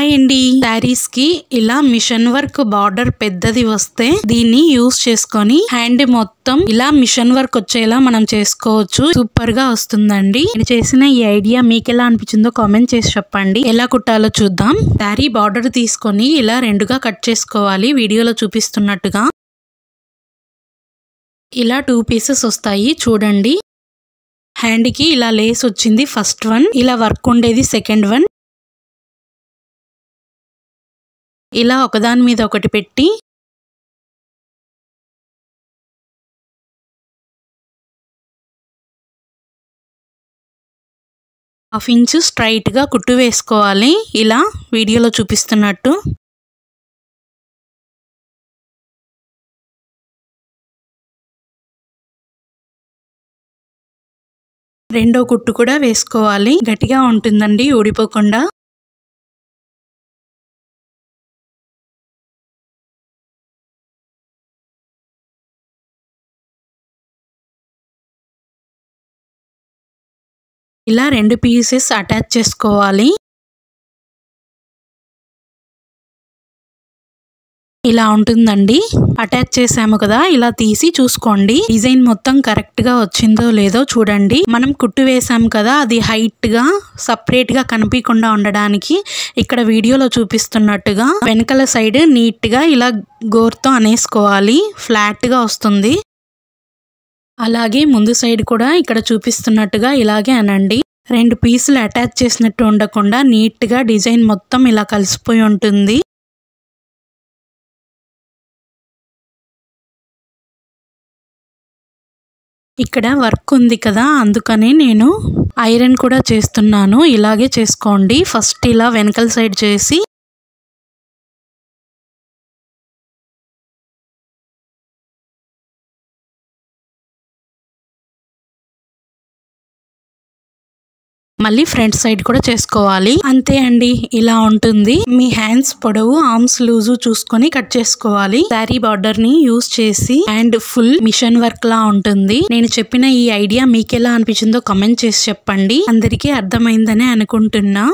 Hi అండి, శారీస్ కి ఇలా మిషన్ వర్క్ బార్డర్ పెద్దది వస్తే దీన్ని యూస్ చేసుకొని హ్యాండ్ మొత్తం ఇలా మిషన్ వర్క్ వచ్చేలా మనం చేసుకోవచ్చు. సూపర్ గా వస్తుందండి. నేను చేసిన ఈ ఐడియా మీకు ఎలా అనిపించిందో కామెంట్ చేసి చెప్పండి. ఎలా కుట్టాలో చూద్దాం. శారీ బార్డర్ తీసుకొని ఇలా రెండుగా కట్ చేసుకోవాలి. వీడియోలో చూపిస్తున్నట్టుగా ఇలా 2 పీసెస్ వస్తాయి చూడండి. హ్యాండ్ కి ఇలా లేస్ వచ్చింది ఫస్ట్ వన్, ఇలా వర్క్ ఉండేది సెకండ్ వన్. ఇలా ఒకదాని మీద ఒకటి పెట్టి ½ ఇంచ్ స్ట్రైట్ గా కుట్టు వేసుకోవాలి. ఇలా వీడియోలో చూపిస్తున్నట్టు. రెండో కుట్టు కూడా వేసుకోవాలి. గట్టిగా ఉంటుందండి, ఊడిపోకుండా. ఇలా 2 పీసెస్ అటాచ్ చేసుకోవాలి. ఇలా ఉంటుందండి. అటాచ్ చేసాము కదా, ఇలా తీసి చూసుకోండి. డిజైన్ మొత్తం కరెక్ట్ గా వచ్చిందో లేదో చూడండి. మనం కుట్టు వేసాము కదా, అది హైట్ గా సపరేట్ గా కనిపించకుండా ఉండడానికి ఇక్కడ వీడియోలో చూపిస్తున్నట్టుగా వెనకాల సైడ్ నీట్ గా ఇలా గోర్తో అనేసుకోవాలి. ఫ్లాట్ గా వస్తుంది. అలాగే ముందు సైడ్ కూడా ఇక్కడ చూపిస్తున్నట్టుగా ఇలాగే అనండి. 2 పీసులు అటాచ్ చేసినట్టు ఉండకుండా నీట్ గా డిజైన్ మొత్తం ఇలా కలిసిపోయి ఉంటుంది. ఇక్కడ వర్క్ ఉంది కదా, అందుకనే నేను ఐరన్ కూడా చేస్తున్నాను. ఇలాగే చేసుకోండి. ఫస్ట్ ఇలా వెనకాల సైడ్ చేసి మళ్ళీ ఫ్రంట్ సైడ్ కూడా చేసుకోవాలి. అంతే అండి, ఇలా ఉంటుంది. మీ హ్యాండ్స్ పొడవు, ఆర్మ్స్ లూజు చూసుకొని కట్ చేసుకోవాలి. శారీ బార్డర్ ని యూస్ చేసి హ్యాండ్ ఫుల్ మిషన్ వర్క్ లా ఉంటుంది. నేను చెప్పిన ఈ ఐడియా మీకు ఎలా అనిపించిందో కామెంట్ చేసి చెప్పండి. అందరికీ అర్థమైందని అనుకుంటున్నా.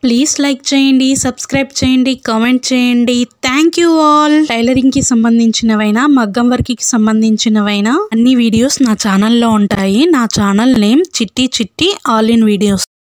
ప్లీజ్ లైక్ చేయండి, సబ్స్క్రైబ్ చేయండి, కామెంట్ చేయండి. Thank you all. టైలరింగ్ కి సంబంధించినవైనా, మగ్గం వర్క్ కి సంబంధించినవైనా అన్ని వీడియోస్ నా ఛానల్లో ఉంటాయి. నా ఛానల్ నేమ్ చిట్టి చిట్టి ఆల్ ఇన్ వీడియోస్.